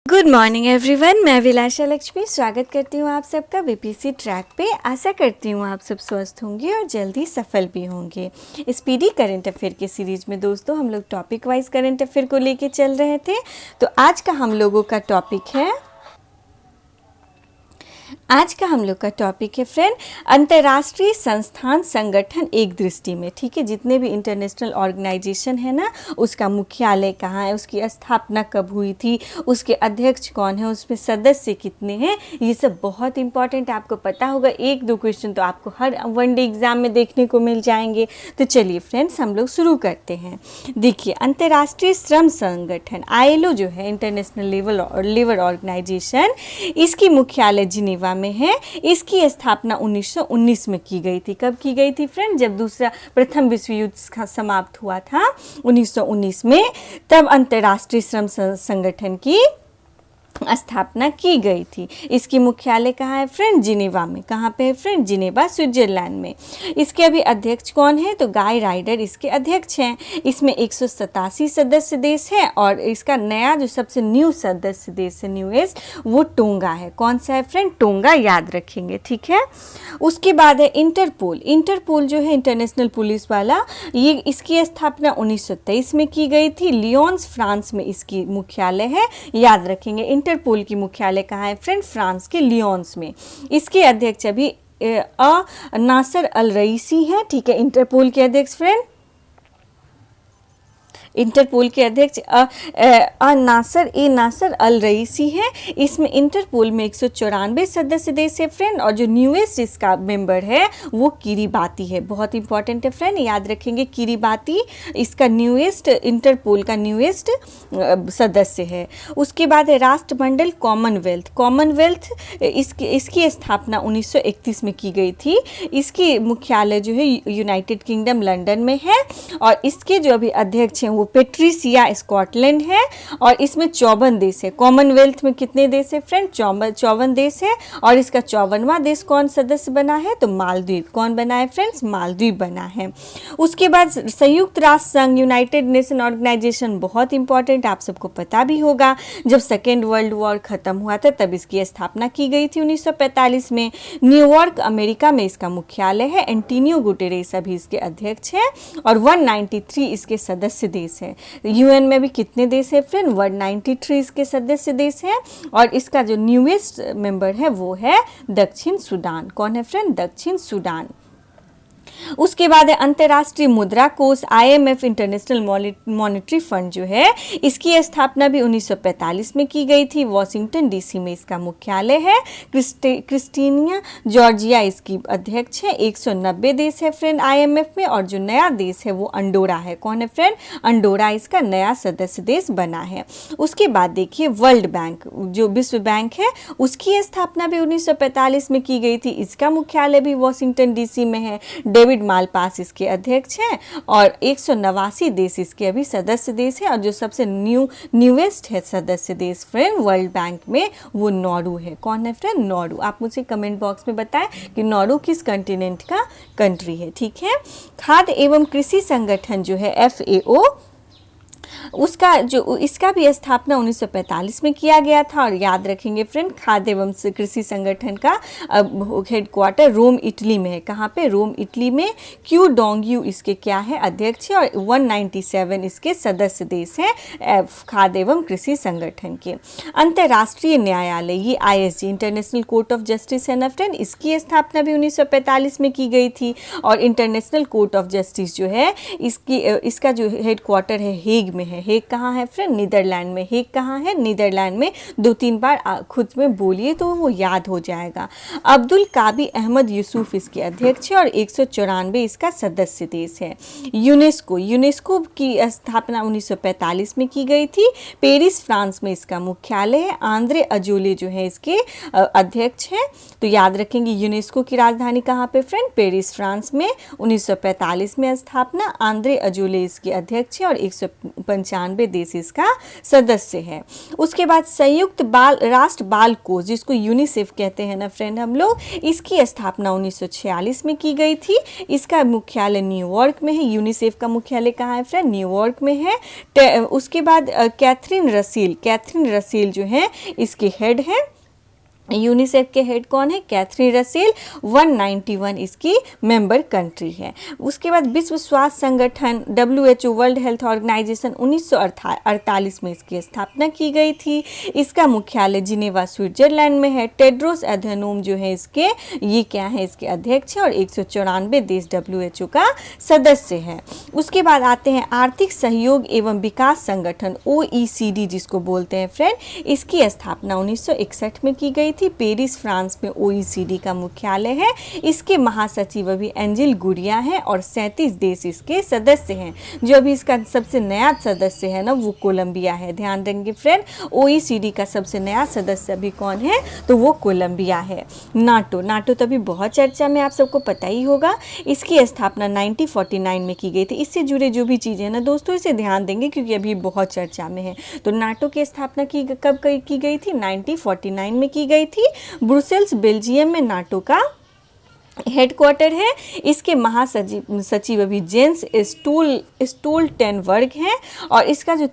Good morning everyone, मैं विलाशा लक्ष्मी स्वागत करती हूँ आप सबका बीपीएससी ट्रैक पे। आशा करती हूँ आप सब स्वस्थ होंगे और जल्दी सफल भी होंगे। स्पीडी करंट अफेयर के सीरीज में दोस्तों हम लोग टॉपिक वाइज करंट अफेयर को लेके चल रहे थे। तो आज का हम लोगों का टॉपिक है फ्रेंड, अंतर्राष्ट्रीय संस्थान संगठन एक दृष्टि में। ठीक है, जितने भी इंटरनेशनल ऑर्गेनाइजेशन है ना, उसका मुख्यालय कहाँ है, उसकी स्थापना कब हुई थी, उसके अध्यक्ष कौन है, उसमें सदस्य कितने हैं, ये सब बहुत इंपॉर्टेंट है, आपको पता होगा। एक दो क्वेश्चन तो आपको हर वनडे एग्जाम में देखने को मिल जाएंगे। तो चलिए फ्रेंड्स, हम लोग शुरू करते हैं। देखिए, अंतर्राष्ट्रीय श्रम संगठन ILO जो है, इंटरनेशनल लेबर ऑर्गेनाइजेशन, इसकी मुख्यालय जिनेवा में है। इसकी स्थापना 1919 में की गई थी। कब की गई थी फ्रेंड? जब प्रथम विश्व युद्ध समाप्त हुआ था 1919 में, तब अंतर्राष्ट्रीय श्रम संगठन की स्थापना की गई थी। इसकी मुख्यालय कहाँ है फ्रेंड? जिनेवा में। कहाँ पे है फ्रेंड? जिनेवा, स्विट्जरलैंड में। इसके अभी अध्यक्ष कौन है? तो गाय राइडर इसके अध्यक्ष हैं। इसमें 187 सदस्य देश है और इसका नया जो सबसे न्यू सदस्य देश है, न्यूएस्ट, वो टोंगा है। कौन सा है फ्रेंड? टोंगा, याद रखेंगे। ठीक है, उसके बाद है इंटरपोल। इंटरपोल जो है इंटरनेशनल पुलिस वाला, ये इसकी स्थापना 1923 में की गई थी। लियोन्स, फ्रांस में इसकी मुख्यालय है, याद रखेंगे। इंटरपोल की मुख्यालय कहाँ है फ्रेंड? फ्रांस के लियोन्स में। इसके अध्यक्ष अभी नासर अल रईसी हैं। ठीक है, इंटरपोल के अध्यक्ष फ्रेंड, इंटरपोल के अध्यक्ष नासर अल रईसी है। इसमें इंटरपोल में 194 सदस्य देश है फ्रेंड, और जो न्यूएस्ट इसका मेंबर है वो किरीबाती है। बहुत इंपॉर्टेंट है फ्रेंड, याद रखेंगे। किरीबाती इसका न्यूएस्ट, इंटरपोल का न्यूएस्ट सदस्य है। उसके बाद है राष्ट्रमंडल कॉमनवेल्थ। कॉमनवेल्थ इसकी स्थापना 1931 में की गई थी। इसकी मुख्यालय जो है यूनाइटेड किंगडम लंदन में है, और इसके जो अभी अध्यक्ष हैं वो पेट्रिसिया स्कॉटलैंड है, और इसमें 54 देश है। कॉमनवेल्थ में कितने देश है फ्रेंड? 54 देश है, और इसका 54वां देश कौन सदस्य बना है? तो मालदीव। कौन बना है फ्रेंड्स? मालदीव बना है। उसके बाद संयुक्त राष्ट्र संघ, यूनाइटेड नेशन ऑर्गेनाइजेशन, बहुत इंपॉर्टेंट, आप सबको पता भी होगा। जब सेकेंड वर्ल्ड वॉर खत्म हुआ था तब इसकी स्थापना की गई थी 1945 में। न्यूयॉर्क, अमेरिका में इसका मुख्यालय है। एंटोनियो गुटेरेस अभी इसके अध्यक्ष हैं, और 193 इसके सदस्य देश है। यूएन में भी कितने देश है फ्रेंड? 193 इसके सदस्य देश हैं, और इसका जो न्यूएस्ट मेंबर है वो है दक्षिण सूडान। कौन है फ्रेंड? दक्षिण सूडान। उसके बाद है अंतर्राष्ट्रीय मुद्रा कोष, IMF, इंटरनेशनल मॉनेटरी फंड जो है, इसकी स्थापना भी 1945 में की गई थी। वॉशिंगटन DC में इसका मुख्यालय है। क्रिस्टीनिया जॉर्जिया इसकी अध्यक्ष है। 190 देश है फ्रेंड IMF में, और जो नया देश है वो अंडोरा है। कौन है फ्रेंड? अंडोरा इसका नया सदस्य देश बना है। उसके बाद देखिए वर्ल्ड बैंक, जो विश्व बैंक है, उसकी स्थापना भी 1945 में की गई थी। इसका मुख्यालय भी वॉशिंगटन DC में है। डेविड मालपास इसके अध्यक्ष हैं, और 189 देश इसके अभी सदस्य देश है, और जो सबसे न्यूएस्ट है सदस्य देश फ्रेंड वर्ल्ड बैंक में, वो नॉर्वे है। कौन है फ्रेंड? नॉर्वे। आप मुझे कमेंट बॉक्स में बताएं कि नॉर्वे किस कंटिनेंट का कंट्री है। ठीक है, खाद्य एवं कृषि संगठन जो है FAO, इसका भी स्थापना 1945 में किया गया था। और याद रखेंगे फ्रेंड, खाद्य एवं कृषि संगठन का हेडक्वार्टर रोम, इटली में है। कहाँ पे? रोम, इटली में। क्यू डोंगयू इसके क्या है? अध्यक्ष है, और 197 इसके सदस्य देश हैं खाद्य एवं कृषि संगठन के। अंतर्राष्ट्रीय न्यायालय, ये ISJ, international court of justice है ना फ्रेंड, इसकी स्थापना भी 1945 में की गई थी। और इंटरनेशनल कोर्ट ऑफ जस्टिस जो है, इसका जो हेडक्वार्टर है हेग में है। हेग कहाँ है फ्रेंड? नीदरलैंड में। हेग कहाँ है? नीदरलैंड में। 2-3 बार खुद में बोलिए तो वो याद हो जाएगा। अब्दुल काबी अहमद यूसुफ इसके अध्यक्ष है, और 194 इसका सदस्य देश है। यूनेस्को की स्थापना 1945 में की गई थी। पेरिस, फ्रांस में इसका मुख्यालय है। आंद्रे अजोले जो है इसके अध्यक्ष हैं। तो याद रखेंगे यूनेस्को की राजधानी कहाँ पे फ्रेंड? पेरिस, फ्रांस में। 1945 में स्थापना। आंद्रे अजोले इसके अध्यक्ष है, और 95 देश इसका सदस्य है। उसके बाद संयुक्त राष्ट्र बाल कोष, जिसको यूनिसेफ कहते हैं ना फ्रेंड हम लोग, इसकी स्थापना 1946 में की गई थी। इसका मुख्यालय न्यूयॉर्क में है। यूनिसेफ का मुख्यालय कहाँ है फ्रेंड? न्यूयॉर्क में है। उसके बाद कैथरीन रसील जो है इसके हेड है। यूनिसेफ के हेड कौन है? Catherine Russell. 191 इसकी मेंबर कंट्री है। उसके बाद विश्व स्वास्थ्य संगठन WHO, वर्ल्ड हेल्थ ऑर्गेनाइजेशन, 1948 में इसकी स्थापना की गई थी। इसका मुख्यालय जिनेवा स्विट्जरलैंड में है। टेड्रोस एधेनोम जो है इसके, ये क्या है? इसके अध्यक्ष है और 194 देश WHO का सदस्य है। उसके बाद आते हैं आर्थिक सहयोग एवं विकास संगठन OECD जिसको बोलते हैं फ्रेंड, इसकी स्थापना 1961 में की गई थी। पेरिस फ्रांस में OECD का मुख्यालय है। इसके महासचिव अभी एंजिल गुड़िया हैं और 37 देश इसके सदस्य हैं। जो अभी इसका सबसे नया सदस्य है ना वो कोलंबिया है। ध्यान देंगे फ्रेंड, OECD का सबसे नया सदस्य अभी कौन है? तो वो कोलंबिया है। नाटो तो अभी बहुत चर्चा में, आप सबको पता ही होगा। इसकी स्थापना 1949 में की गई थी। इससे जुड़े जो भी चीज़ें हैं ना दोस्तों, इसे ध्यान देंगे क्योंकि अभी बहुत चर्चा में है। तो नाटो की स्थापना कब की गई थी? 1949 में की गई थी। ब्रुसेल्स बेल्जियम में नाटो का हेडक्वार्टर है। इसके महासचिव अभी जेंस स्टोल्टेनबर्ग हैं और इसका जो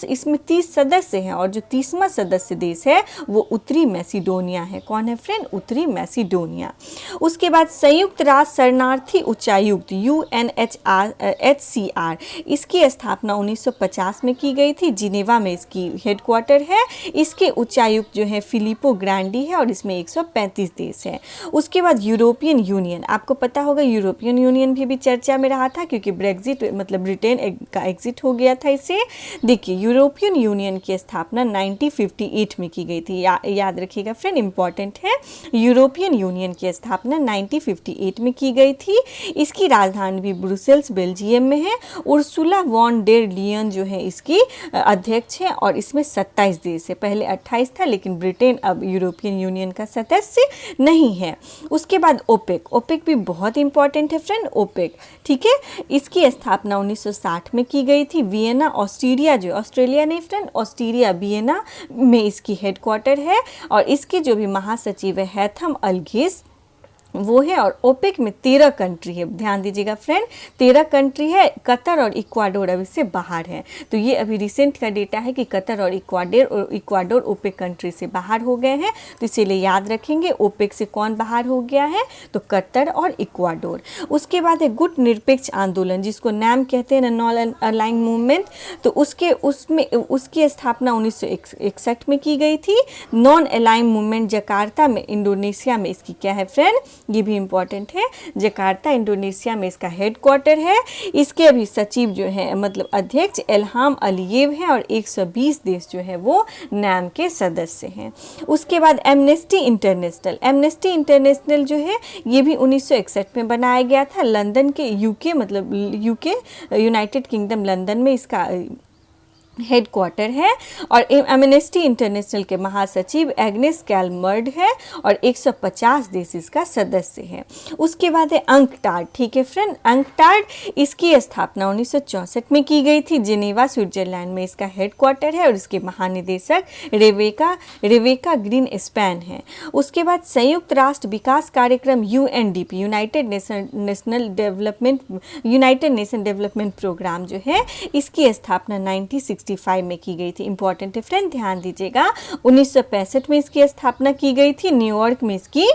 इसमें 30 सदस्य हैं और जो 30वां सदस्य देश है वो उत्तरी मैसिडोनिया है। कौन है फ्रेंड? उत्तरी मैसिडोनिया। उसके बाद संयुक्त राष्ट्र शरणार्थी उच्चायुक्त UNHCR, इसकी स्थापना 1950 में की गई थी। जिनेवा में इसकी हेडक्वार्टर है। इसके उच्चायुक्त जो है फिलिपो ग्रांडी है और इसमें 135 देश है। उसके बाद यूरोपियन यूनियन, आपको पता होगा यूरोपियन यूनियन भी चर्चा में रहा था क्योंकि ब्रेग्जिट मतलब ब्रिटेन का एग्जिट हो गया था इससे। देखिए यूरोपियन यूनियन की स्थापना 1958 में की गई थी। याद रखिएगा फ्रेंड, इंपॉर्टेंट है। यूरोपियन यूनियन की स्थापना 1958 में की गई थी। इसकी राजधानी भी ब्रुसेल्स बेल्जियम में है। उर्सुला वॉन डेर लियन जो है इसकी अध्यक्ष है और इसमें 27 देश है। पहले 28 था लेकिन ब्रिटेन अब यूरोपियन यूनियन का सदस्य नहीं है। उसके बाद ओपेक भी बहुत इंपॉर्टेंट है फ्रेंड, ओपेक, ठीक है। इसकी स्थापना 1960 में की गई थी। वियना ऑस्ट्रिया, जो ऑस्ट्रेलिया नहीं फ्रेंड, ऑस्ट्रिया वियना में इसकी हेडक्वार्टर है और इसके जो भी महासचिव है हैथम अलघिस वो है। और ओपेक में 13 कंट्री है। ध्यान दीजिएगा फ्रेंड, 13 कंट्री है। कतर और इक्वाडोर अभी से बाहर है। तो ये अभी रिसेंट का डेटा है कि कतर और इक्वाडोर ओपेक कंट्री से बाहर हो गए हैं। तो इसीलिए याद रखेंगे ओपेक से कौन बाहर हो गया है? तो कतर और इक्वाडोर। उसके बाद है गुट निरपेक्ष आंदोलन, जिसको नाम कहते हैं नॉन अलाइंग मूवमेंट। तो उसकी स्थापना 1961 में की गई थी। नॉन अलाइंग मूवमेंट जकार्ता में इंडोनेशिया में इसकी क्या है फ्रेंड? ये भी इंपॉर्टेंट है। जकार्ता इंडोनेशिया में इसका हेडक्वार्टर है। इसके अभी सचिव जो है मतलब अध्यक्ष इल्हाम अलीयेव है और 120 देश जो है वो नाम के सदस्य हैं। उसके बाद एमनेस्टी इंटरनेशनल जो है ये भी 1961 में बनाया गया था। लंदन के यूके यूनाइटेड किंगडम लंदन में इसका हेडक्वार्टर है। और एमनेस्टी इंटरनेशनल के महासचिव एग्नेस कैलमर्ड है और 150 देश इसका सदस्य है। उसके बाद है अंकटाड, ठीक है फ्रेंड। अंकटाड इसकी स्थापना 1964 में की गई थी। जिनेवा स्विट्जरलैंड में इसका हेडक्वार्टर है और इसके महानिदेशक रेवेका ग्रीन स्पैन है। उसके बाद संयुक्त राष्ट्र विकास कार्यक्रम UNDP, United Nation Development Programme जो है इसकी स्थापना 1965 में की गई थी। इंपॉर्टेंट है फ्रेंड, ध्यान दीजिएगा। 1965 में इसकी स्थापना की गई थी। न्यूयॉर्क में इसकी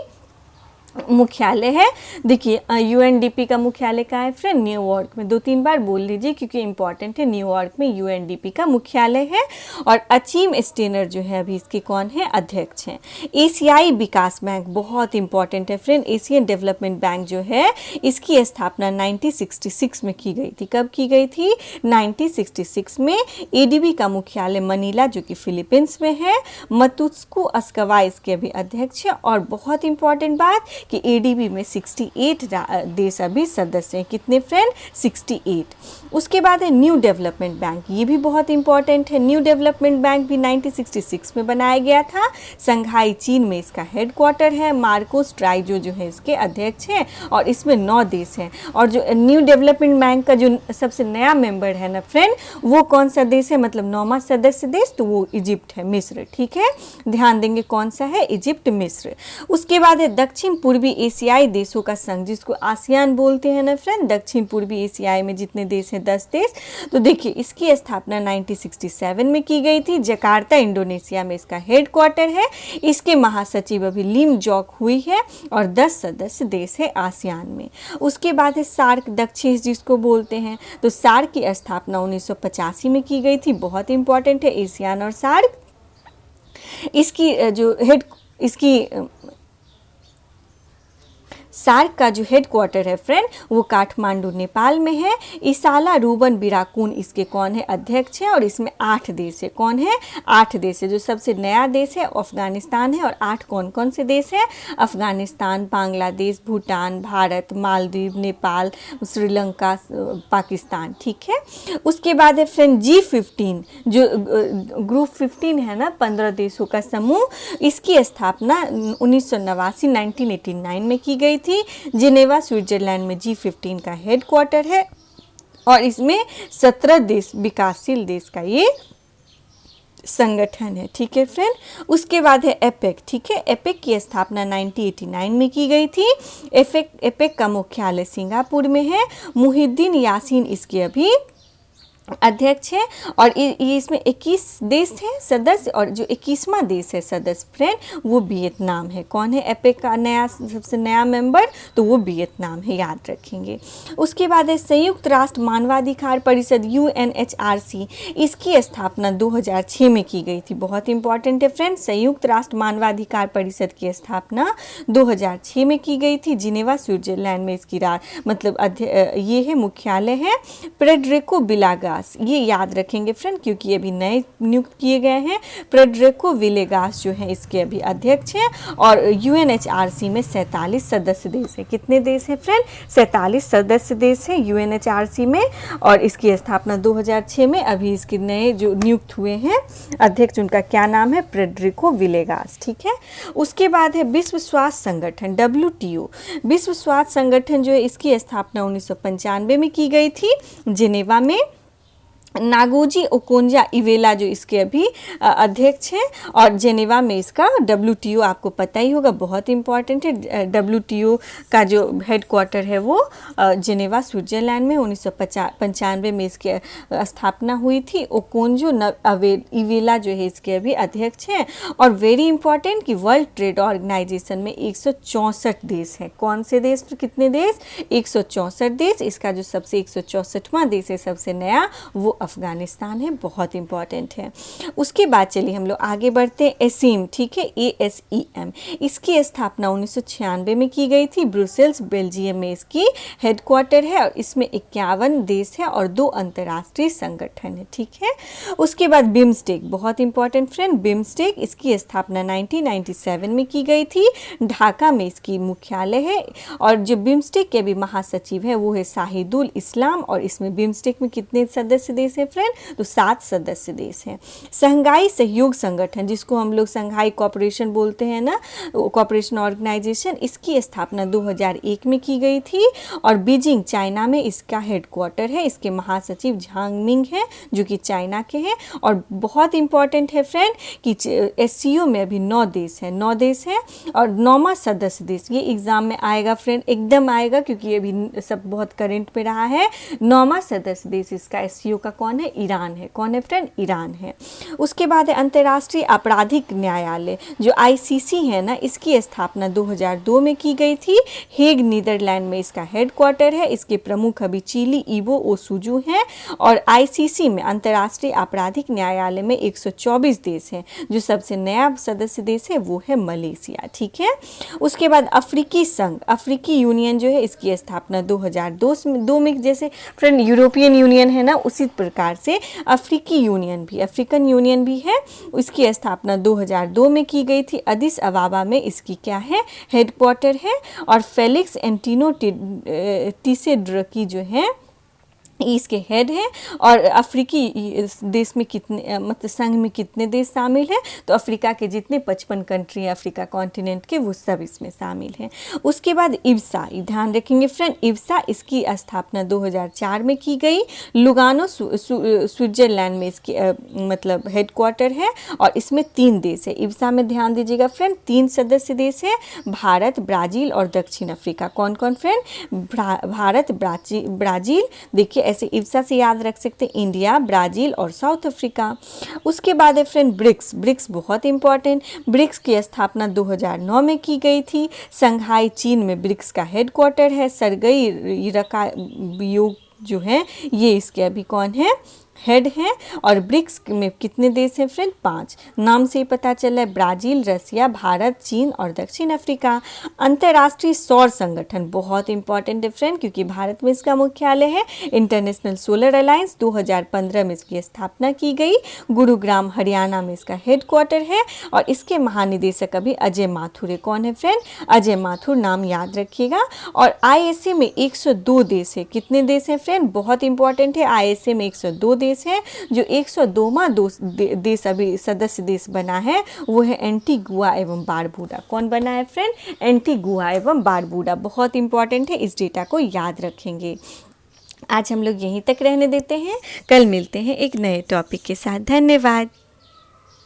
मुख्यालय है। देखिए UNDP का मुख्यालय कहाँ है फ्रेंड? न्यूयॉर्क में। 2-3 बार बोल लीजिए क्योंकि इंपॉर्टेंट है। न्यूयॉर्क में UNDP का मुख्यालय है। और अचीम स्टेनर जो है अभी इसके कौन है? अध्यक्ष हैं। एशियाई विकास बैंक बहुत इंपॉर्टेंट है फ्रेंड। एशियन डेवलपमेंट बैंक जो है इसकी स्थापना 1966 में की गई थी। कब की गई थी? 1966 में। ADB का मुख्यालय मनीला जो कि फिलीपींस में है। मतुस्को अस्कवा इसके अभी अध्यक्ष है। और बहुत इंपॉर्टेंट बात, कि एडीबी में 68 देश अभी सदस्य हैं। कितने फ्रेंड? 68। उसके बाद है न्यू डेवलपमेंट बैंक, ये भी बहुत इंपॉर्टेंट है। न्यू डेवलपमेंट बैंक भी 1966 में बनाया गया था। संघाई चीन में इसका हेडक्वार्टर है। मार्कोस ट्राइजो जो है इसके अध्यक्ष हैं और इसमें 9 देश हैं। और जो न्यू डेवलपमेंट बैंक का जो सबसे नया मेंबर है ना फ्रेंड, वो कौन सा देश है, मतलब 9वां सदस्य देश, तो वो इजिप्ट है, मिस्र। ठीक है, ध्यान देंगे कौन सा है, इजिप्ट, मिस्र। उसके बाद है दक्षिण पूर्वी एशियाई देशों का संघ, जिसको आसियान बोलते हैं ना फ्रेंड। दक्षिण पूर्वी एशियाई में जितने देश हैं 10 देश। तो देखिए इसकी स्थापना 1967 में की गई थी। जकार्ता इंडोनेशिया में इसका हेडक्वार्टर है। इसके महासचिव अभी लिम जॉक हुई है और 10 सदस्य देश है आसियान में। उसके बाद है सार्क, दक्षिण जिसको बोलते हैं। तो सार्क की स्थापना 1985 में की गई थी। बहुत इंपॉर्टेंट है एशियान और सार्क। इसकी सार्क का जो हेडक्वार्टर है फ्रेंड, वो काठमांडू नेपाल में है। इसाला रूबन बिराकून इसके कौन है, अध्यक्ष हैं। और इसमें 8 देश है। कौन है? 8 देश है। जो सबसे नया देश है अफगानिस्तान है। और 8 कौन कौन से देश हैं? अफगानिस्तान, बांग्लादेश, भूटान, भारत, मालदीव, नेपाल, श्रीलंका, पाकिस्तान। ठीक है। उसके बाद है फ्रेंड G15, जो ग्रुप 15 है ना, 15 देशों का समूह। इसकी स्थापना 1989 में की गई थी। जिनेवा स्विट्जरलैंड में G15 का हेडक्वार्टर है और इसमें 17 देश, विकासशील देश का ये संगठन है। ठीक है फ्रेंड। उसके बाद है एपेक। ठीक है, एपेक की स्थापना 1989 में की गई थी। एपेक का मुख्यालय सिंगापुर में है। मुहिद्दीन यासीन इसके अभी अध्यक्ष है। और ये इसमें 21 देश हैं सदस्य। और जो 21वां देश है सदस्य फ्रेंड, वो वियतनाम है। कौन है एपेक का सबसे नया मेंबर? तो वो वियतनाम है, याद रखेंगे। उसके बाद है संयुक्त राष्ट्र मानवाधिकार परिषद, UNHRC। इसकी स्थापना 2006 में की गई थी। बहुत इंपॉर्टेंट है फ्रेंड। संयुक्त राष्ट्र मानवाधिकार परिषद की स्थापना 2006 में की गई थी। जिनेवा स्विट्जरलैंड में इसकी ये है, मुख्यालय है। फ्रेडरिको विलेगास, ये याद रखेंगे फ्रेंड, क्योंकि ये अभी नए नियुक्त किए गए हैं। फ्रेडरिको विलेगास जो है इसके अभी अध्यक्ष हैं। और UNHRC में 47 सदस्य देश है। कितने देश हैं फ्रेंड? 47 सदस्य देश हैं UNHRC में। और इसकी स्थापना 2006 में, अभी इसके नए जो नियुक्त हुए हैं अध्यक्ष, उनका क्या नाम है? Frederico Villegas. ठीक है। उसके बाद है विश्व स्वास्थ्य संगठन, WTO। विश्व स्वास्थ्य संगठन जो है इसकी स्थापना 1995 में की गई थी जिनेवा में। नागोजी ओकोंजा इवेला जो इसके अभी अध्यक्ष हैं। और जेनेवा में इसका WTO, आपको पता ही होगा, बहुत इंपॉर्टेंट है। WTO का जो हेडक्वार्टर है वो जेनेवा स्विट्जरलैंड में 1995 में इसकी स्थापना हुई थी। ओकोंजो इवेला जो है इसके अभी अध्यक्ष हैं। और वेरी इंपॉर्टेंट कि वर्ल्ड ट्रेड ऑर्गेनाइजेशन में 164 देश हैं। कौन से देश? कितने देश? 164 देश। इसका जो सबसे 164वां देश है सबसे नया, वो अफगानिस्तान है। बहुत इंपॉर्टेंट है। उसके बाद चलिए हम लोग आगे बढ़ते हैं। एसीम, ठीक है, ASEM। इसकी स्थापना 1996 में की गई थी। ब्रुसेल्स, बेल्जियम में इसकी हेडक्वार्टर है। और इसमें 51 देश है और 2 अंतर्राष्ट्रीय संगठन है। ठीक है। उसके बाद बिम्स्टेक, बहुत इंपॉर्टेंट फ्रेंड, बिम्स्टेक। इसकी स्थापना 1997 में की गई थी। ढाका में इसकी मुख्यालय है। और जो बिम्स्टेक के अभी महासचिव है वो है शाहिदुल इस्लाम। और इसमें बिम्स्टेक में कितने सदस्य देश है फ्रेंड? तो 7 सदस्य देश हैं। शंघाई सहयोग संगठन, जिसको हम लोग शंघाई कोऑपरेशन बोलते हैं ना, कोऑपरेशन ऑर्गेनाइजेशन, इसकी स्थापना 2001 में की गई थी। और बीजिंग, चाइना में इसका हेडक्वार्टर है। इसके महासचिव झांग मिंग हैं जो कि चाइना के हैं। और बहुत इंपॉर्टेंट है फ्रेंड कि SCO में अभी 9 देश हैं, 9 देश हैं। और 9वां सदस्य देश, ये एग्जाम में आएगा फ्रेंड, एकदम आएगा, क्योंकि ये अभी सब बहुत करंट पे रहा है। 9वां सदस्य देश इसका SCO का कौन है? ईरान है। कौन है फ्रेंड? ईरान है। उसके बाद है अंतर्राष्ट्रीय आपराधिक न्यायालय जो ICC है ना, इसकी स्थापना 2002 में की गई थी। हेग, नीदरलैंड में इसका हेडक्वार्टर है। इसके प्रमुख अभी चिली इवो ओसुजू हैं। और ICC में, अंतर्राष्ट्रीय आपराधिक न्यायालय में 124 देश हैं। जो सबसे नया सदस्य देश है वो है मलेशिया। ठीक है। उसके बाद अफ्रीकी संघ, अफ्रीकी यूनियन जो है इसकी स्थापना 2002 में, जैसे फ्रेंड यूरोपियन यूनियन है ना, उसी प्रकार से अफ्रीकी यूनियन भी, अफ्रीकन यूनियन भी है, इसकी स्थापना 2002 में की गई थी। अदिस अबाबा में इसकी क्या है, हेडक्वार्टर है। और फेलिक्स एंटिनो टिसेड्रकी जो है इसके हेड हैं। और अफ्रीकी देश में कितने मतलब संघ में कितने देश शामिल हैं, तो अफ्रीका के जितने 55 कंट्री हैं अफ्रीका कॉन्टिनेंट के, वो सब इसमें शामिल हैं। उसके बाद इब्सा, ध्यान रखेंगे फ्रेंड, इब्सा इसकी स्थापना 2004 में की गई। लुगानो स्विट्जरलैंड में इसकी मतलब हेडक्वार्टर है। और इसमें 3 देश है इब्सा में, ध्यान दीजिएगा फ्रेंड, 3 सदस्य देश है, भारत, ब्राज़ील और दक्षिण अफ्रीका। कौन कौन फ्रेंड, भारत, ब्राज़ील, देखिए ऐसे इब्सा से याद रख सकते हैं, इंडिया, ब्राज़ील और साउथ अफ्रीका। उसके बाद है फ्रेंड ब्रिक्स, ब्रिक्स बहुत इंपॉर्टेंट, ब्रिक्स की स्थापना 2009 में की गई थी। संघाई चीन में ब्रिक्स का हेडक्वार्टर है। सरगई रकाबियोग जो है ये इसके अभी कौन है, हेड हैं। और ब्रिक्स में कितने देश हैं फ्रेंड, 5, नाम से ही पता चला है, ब्राज़ील, रसिया, भारत, चीन और दक्षिण अफ्रीका। अंतर्राष्ट्रीय सौर संगठन बहुत इंपॉर्टेंट है फ्रेंड, क्योंकि भारत में इसका मुख्यालय है। इंटरनेशनल सोलर अलायंस 2015 में इसकी स्थापना की गई। गुरुग्राम हरियाणा में इसका हेडक्वार्टर है। और इसके महानिदेशक अभी अजय माथुर है। कौन है फ्रेंड, अजय माथुर, नाम याद रखिएगा। और ISA में 102 देश है, कितने देश हैं फ्रेंड, बहुत इंपॉर्टेंट है, ISA में 102 देश है। जो 102वां देश अभी सदस्य देश बना है वो है एंटीगुआ एवं बारबूडा। कौन बना है फ्रेंड, एंटीगुआ एवं बारबूडा, बहुत इंपॉर्टेंट है, इस डेटा को याद रखेंगे। आज हम लोग यहीं तक रहने देते हैं, कल मिलते हैं एक नए टॉपिक के साथ। धन्यवाद।